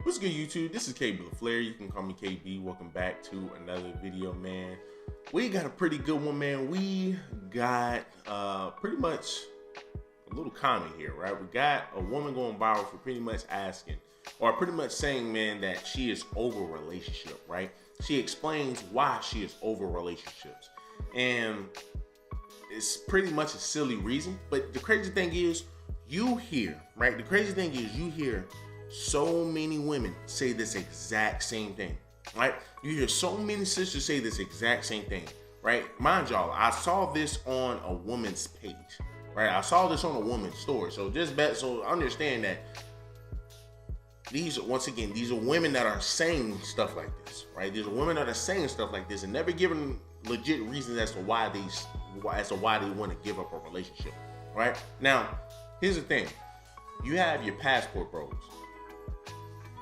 What's good, YouTube? This is KB Flair. You can call me KB. Welcome back to another video, man. We got a pretty good one, man. We got pretty much a little comment here, right? We got a woman going viral for pretty much asking, or pretty much saying, man, that she is over a relationship, right? She explains why she is over relationships. And it's pretty much a silly reason, but the crazy thing is, you hear, right? The crazy thing is you hear so many women say this exact same thing, right? You hear so many sisters say this exact same thing, right? Mind y'all, I saw this on a woman's page, right? I saw this on a woman's story. So so understand that these are women that are saying stuff like this, right? These are women that are saying stuff like this and never giving legit reasons as to why they want to give up a relationship, right? Now, here's the thing. You have your passport bros.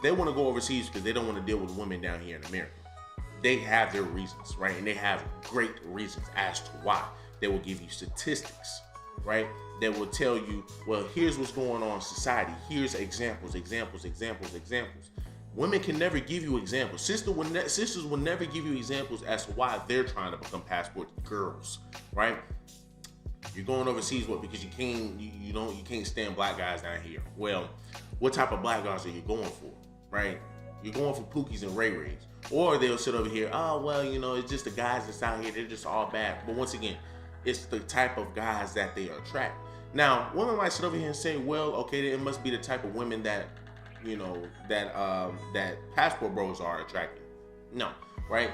They want to go overseas because they don't want to deal with women down here in America. They have their reasons, right? And they have great reasons as to why. They will give you statistics, right? They will tell you, well, here's what's going on in society. Here's examples. Women can never give you examples. Sisters will never give you examples as to why they're trying to become passport girls, right? You're going overseas, what? Because you can't stand black guys down here. Well, what type of black guys are you going for, right? You're going for Pookies and Ray Rays. Or they'll sit over here, oh, well, it's just the guys that's out here, they're just all bad. But once again, it's the type of guys that they attract. Now, women might sit over here and say, well, okay, it must be the type of women that, that passport bros are attracting. No, right?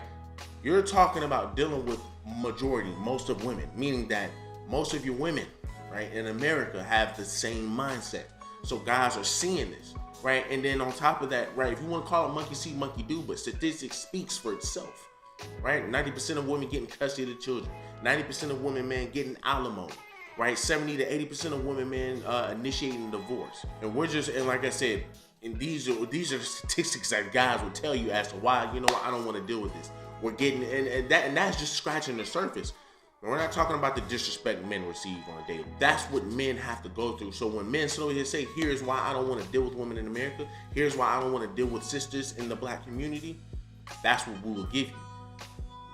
You're talking about dealing with most of women, meaning that most of your women, right, in America have the same mindset. So guys are seeing this, right? And then on top of that, right, if you want to call it monkey see, monkey do, but statistics speaks for itself, right? 90% of women getting custody of the children. 90% of women, man, getting alimony, right? 70 to 80% of women, man, initiating divorce. And like I said, and these are the statistics that guys will tell you as to why, I don't want to deal with this. We're getting, and that's just scratching the surface. We're not talking about the disrespect men receive on a daily. That's what men have to go through. So when men sit over here and say, here's why I don't want to deal with women in America, here's why I don't want to deal with sisters in the black community, that's what we will give you.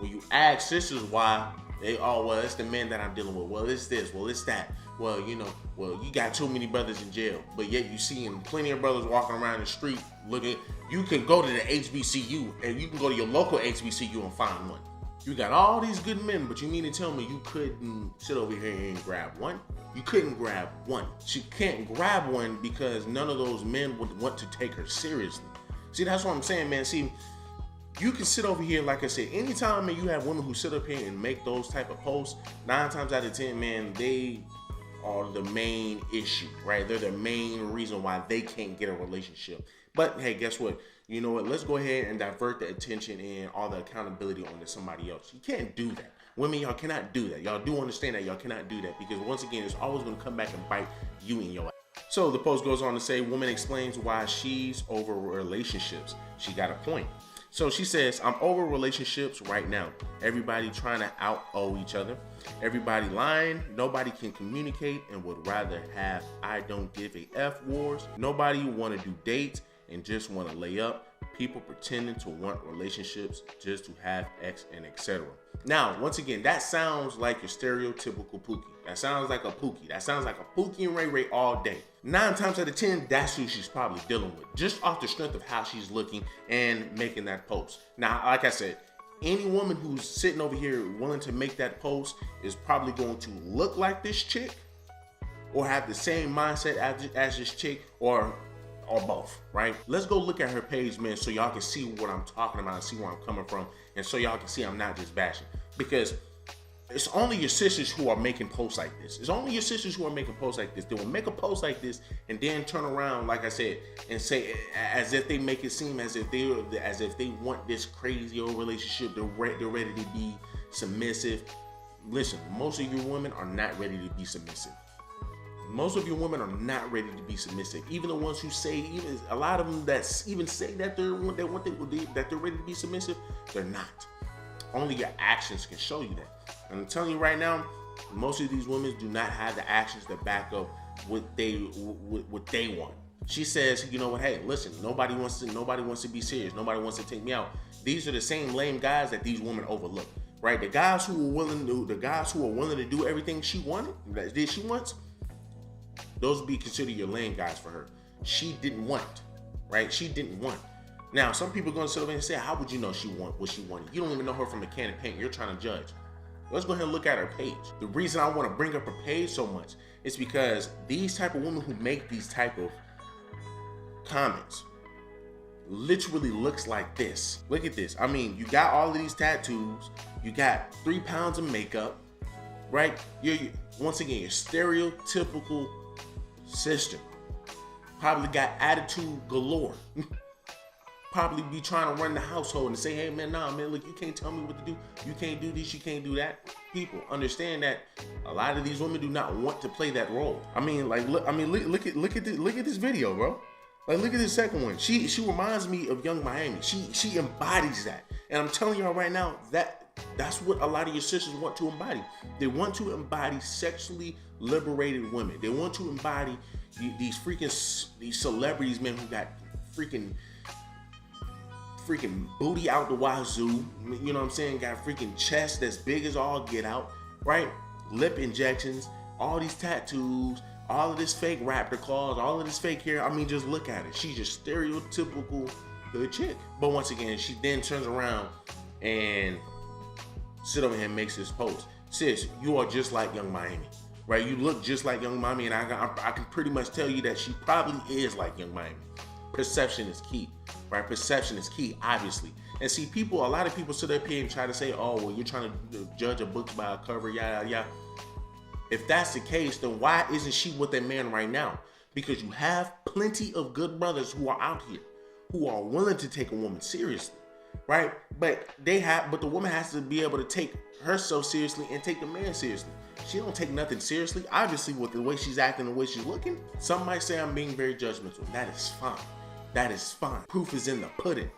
When you ask sisters why, well, it's the men that I'm dealing with. Well, it's this, well, it's that. Well, you got too many brothers in jail, but yet you seeing plenty of brothers walking around the street looking. You can go to the HBCU and you can go to your local HBCU and find one. You got all these good men, but you mean to tell me you couldn't sit over here and grab one? You couldn't grab one. She can't grab one because none of those men would want to take her seriously. See, that's what I'm saying, man. See, you can sit over here, like I said, anytime, man, you have women who sit up here and make those type of posts, 9 times out of 10, man, they are the main issue, right? They're the main reason why they can't get a relationship. But hey, guess what? You know what? Let's go ahead and divert the attention and all the accountability onto somebody else. You can't do that. Women, y'all cannot do that. Y'all do understand that y'all cannot do that because once again, it's always going to come back and bite you in your ass. So the post goes on to say, woman explains why she's over relationships. She got a point. So she says, I'm over relationships right now. Everybody trying to out-owe each other. Everybody lying. Nobody can communicate and would rather have I don't give a F wars. Nobody want to do dates and just want to lay up. People pretending to want relationships just to have X and etc. Now, once again, that sounds like your stereotypical Pookie. That sounds like a Pookie. That sounds like a Pookie and Ray Ray all day. 9 times out of 10, that's who she's probably dealing with, just off the strength of how she's looking and making that post. Now, like I said, any woman who's sitting over here willing to make that post is probably going to look like this chick or have the same mindset as this chick or both, right? Let's go look at her page, man, so y'all can see what I'm talking about and see where I'm coming from, and so y'all can see I'm not just bashing, because it's only your sisters who are making posts like this. It's only your sisters who are making posts like this. They will make a post like this and then turn around, like I said, and say as if they make it seem as if they want this crazy old relationship. They're ready to be submissive. Listen, most of you women are not ready to be submissive. Most of your women are not ready to be submissive. Even the ones who say, even a lot of them that even say that they're ready to be submissive, they're not. Only your actions can show you that. And I'm telling you right now, most of these women do not have the actions that back up what they want. She says, you know what? Hey, listen, nobody wants to be serious. Nobody wants to take me out. These are the same lame guys that these women overlook, right? The guys who are willing to do everything she wants, those would be considered your lame guys for her. She didn't want, right? She didn't want. Now, some people are going to sit over and say, how would you know she want what she wanted? You don't even know her from a can of paint. You're trying to judge. Let's go ahead and look at her page. The reason I want to bring up her page so much is because these type of women who make these type of comments literally looks like this. Look at this. I mean, you got all of these tattoos. You got 3 pounds of makeup, right? You're once again, your stereotypical sister. Probably got attitude galore. Probably be trying to run the household and say, hey man, nah man, look, you can't tell me what to do. You can't do this, you can't do that. People understand that a lot of these women do not want to play that role. I mean, like, look at this video, bro. Like, look at this second one. She reminds me of Young Miami. She embodies that. And I'm telling y'all right now, that's what a lot of your sisters want to embody. They want to embody sexually liberated women. They want to embody these celebrities, man, who got freaking booty out the wazoo, you know what I'm saying? Got freaking chest that's big as all get out, right? Lip injections, all these tattoos, all of this fake raptor claws, all of this fake hair. I mean, just look at it. She's just stereotypical good chick. But once again, she then turns around and sit over here and makes this post. Sis, you are just like Young Miami, right? You look just like Young Miami, and I can pretty much tell you that she probably is like Young Miami. Perception is key, right? Perception is key, obviously. And see, a lot of people sit up here and try to say, oh, well, you're trying to judge a book by a cover, yada, yada. If that's the case, then why isn't she with a man right now? Because you have plenty of good brothers who are out here who are willing to take a woman seriously, right? But the woman has to be able to take herself seriously and take the man seriously. She don't take nothing seriously. Obviously, with the way she's acting, the way she's looking, some might say I'm being very judgmental. That is fine. That is fine. Proof is in the pudding.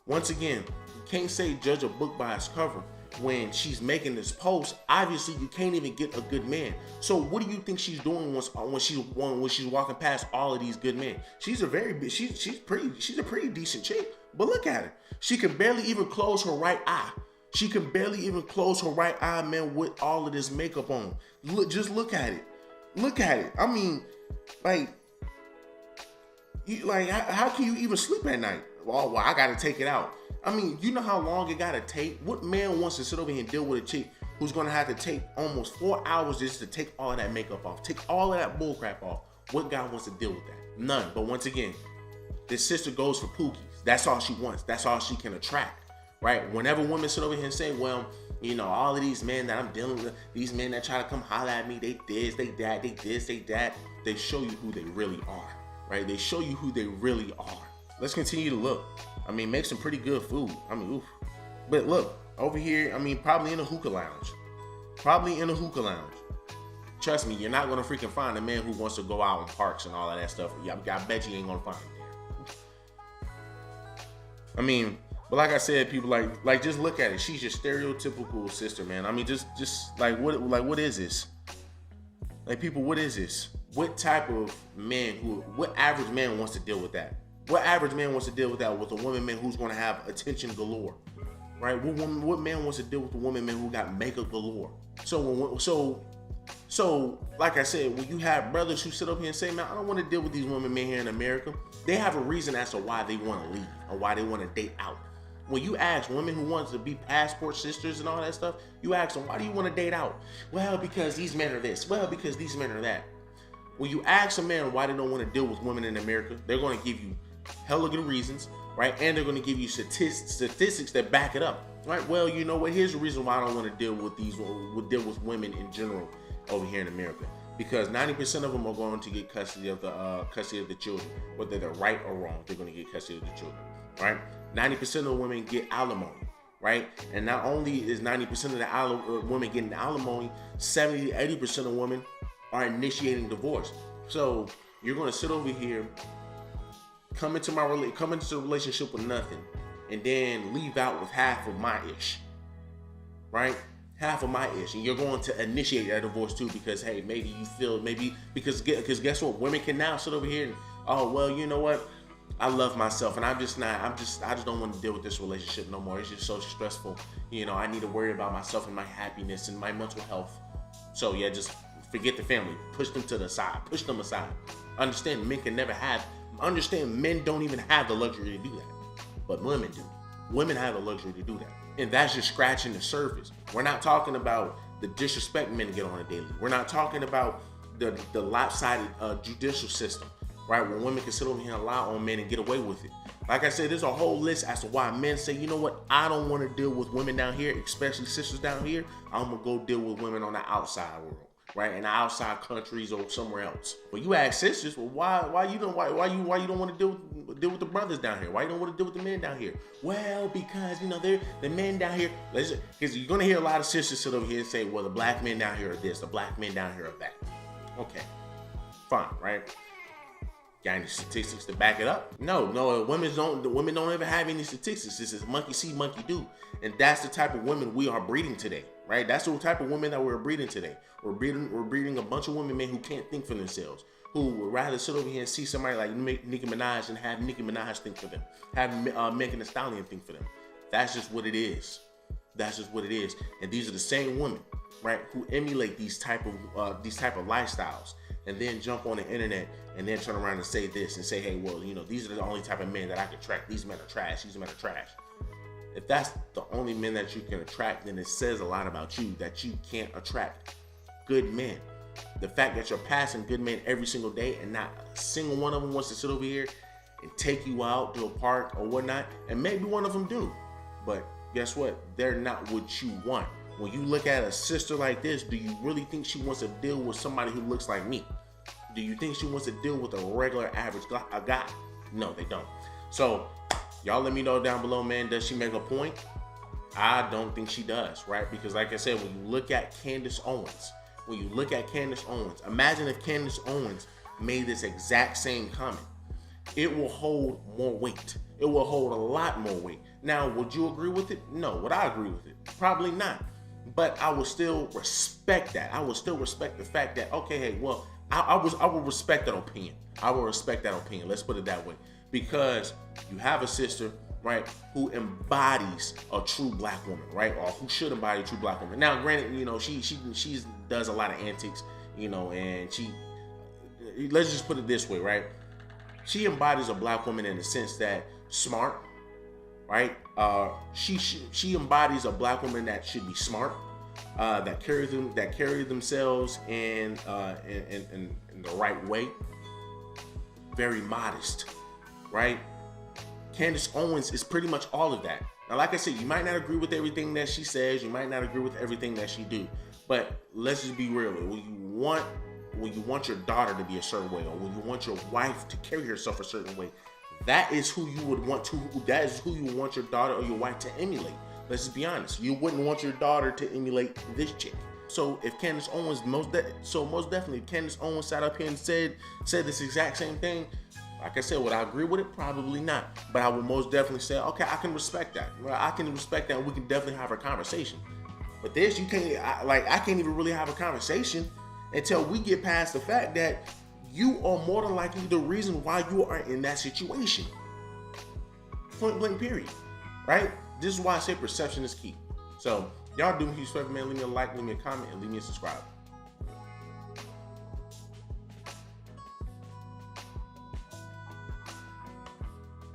Once again, you can't say judge a book by its cover when she's making this post. Obviously, you can't even get a good man. So what do you think she's doing when she's walking past all of these good men? She's a pretty decent chick. But look at her. She can barely even close her right eye. She can barely even close her right eye, man, with all of this makeup on. Just look at it. Look at it. I mean, how can you even sleep at night? Well, I gotta take it out. I mean, you know how long it gotta take? What man wants to sit over here and deal with a chick who's gonna have to take almost 4 hours just to take all of that makeup off, take all of that bullcrap off? What guy wants to deal with that? None. But once again, this sister goes for pookies. That's all she wants. That's all she can attract, right? Whenever women sit over here and say, well, you know, all of these men that I'm dealing with, these men that try to come holler at me, they this, they that, they this, they that, they show you who they really are, right? They show you who they really are. Let's continue to look. I mean, make some pretty good food. I mean, oof. But look, over here, I mean, probably in a hookah lounge. Probably in a hookah lounge. Trust me, you're not gonna freaking find a man who wants to go out in parks and all of that stuff. Yeah, I bet you ain't gonna find him there. I mean, but like I said, people like just look at it. She's your stereotypical sister, man. I mean, just what is this? Like, people, what is this? What type of man what average man wants to deal with that? What average man wants to deal with that with a woman, man, who's going to have attention galore, right? What man wants to deal with a woman, man, who got makeup galore? So, like I said, when you have brothers who sit up here and say, man, I don't want to deal with these women, man, here in America, they have a reason as to why they want to leave or why they want to date out. When you ask women who want to be passport sisters and all that stuff, you ask them, why do you want to date out? Well, because these men are this. Well, because these men are that. When you ask a man why they don't want to deal with women in America, they're going to give you hella good reasons, right? And they're going to give you statistics that back it up, right? Well, you know what? Here's the reason why I don't want to deal with women in general over here in America. Because 90% of them are going to get custody of the children, whether they're right or wrong. They're going to get custody of the children, right? 90% of the women get alimony, right? And not only is 90% of the women getting alimony, 70 to 80% of women are initiating divorce. So you're going to sit over here, come into the relationship with nothing, and then leave out with half of my ish, right? Half of my ish, and you're going to initiate that divorce too, because hey, because guess what? Women can now sit over here oh, well, you know what? I love myself, and I just don't want to deal with this relationship no more. It's just so stressful. You know, I need to worry about myself and my happiness and my mental health. So yeah, just forget the family. Push them to the side. Push them aside. Understand men don't even have the luxury to do that. But women do. Women have the luxury to do that. And that's just scratching the surface. We're not talking about the disrespect men get on a daily. We're not talking about the lopsided judicial system, right? Where women can sit over here and lie on men and get away with it. Like I said, there's a whole list as to why men say, you know what, I don't want to deal with women down here, especially sisters down here. I'm gonna go deal with women on the outside world, right? In the outside countries or somewhere else. But you ask sisters, well, why you don't want to deal with the brothers down here? Why you don't want to deal with the men down here? Well, because you know they're the men down here. Because you're gonna hear a lot of sisters sit over here and say, well, the black men down here are this, the black men down here are that. Okay, fine, right? Got any statistics to back it up? No, the women don't ever have any statistics. This is monkey see, monkey do. And that's the type of women we are breeding today, right? That's the type of women that we're breeding today. We're breeding a bunch of women, men who can't think for themselves, who would rather sit over here and see somebody like Nicki Minaj and have Nicki Minaj think for them, have Megan Thee Stallion think for them. That's just what it is. That's just what it is. And these are the same women, right, who emulate these type of lifestyles, and then jump on the internet and then turn around and say this and say, hey, well, you know, these are the only type of men that I can attract. These men are trash. These men are trash. If that's the only men that you can attract, then it says a lot about you that you can't attract good men. The fact that you're passing good men every single day and not a single one of them wants to sit over here and take you out to a park or whatnot, and maybe one of them do, but guess what? They're not what you want. When you look at a sister like this, do you really think she wants to deal with somebody who looks like me? Do you think she wants to deal with a regular average guy? No, they don't. So y'all let me know down below, man, does she make a point? I don't think she does, right? Because like I said, when you look at Candace Owens, imagine if Candace Owens made this exact same comment. It will hold more weight. It will hold a lot more weight. Now, would you agree with it? No. Would I agree with it? Probably not. But I will still respect that. I will still respect the fact that, okay, hey, well, I will respect that opinion. I will respect that opinion. Let's put it that way. Because you have a sister, right, who embodies a true black woman, right? Or who should embody a true black woman. Now, granted, you know, she does a lot of antics, you know, and let's just put it this way, right? She embodies a black woman in the sense that smart, right? She embodies a black woman that should be smart, that carry themselves in the right way, very modest, right? Candace Owens is pretty much all of that. Now, like I said, you might not agree with everything that she says, you might not agree with everything that she do, but let's just be real. When you want your daughter to be a certain way, or when you want your wife to carry herself a certain way, that is who you would want your daughter or your wife to emulate. Let's just be honest. You wouldn't want your daughter to emulate this chick. So if Candace Owens, most definitely, if Candace Owens sat up here and said this exact same thing, like I said, would I agree with it? Probably not. But I would most definitely say, okay, I can respect that. Well, I can respect that, and we can definitely have a conversation. But this, you can't. I can't even really have a conversation until we get past the fact that you are more than likely the reason why you are in that situation. Point blank, period. Right? This is why I say perception is key. So y'all do me a huge favor, man. Leave me a like, leave me a comment, and leave me a subscribe.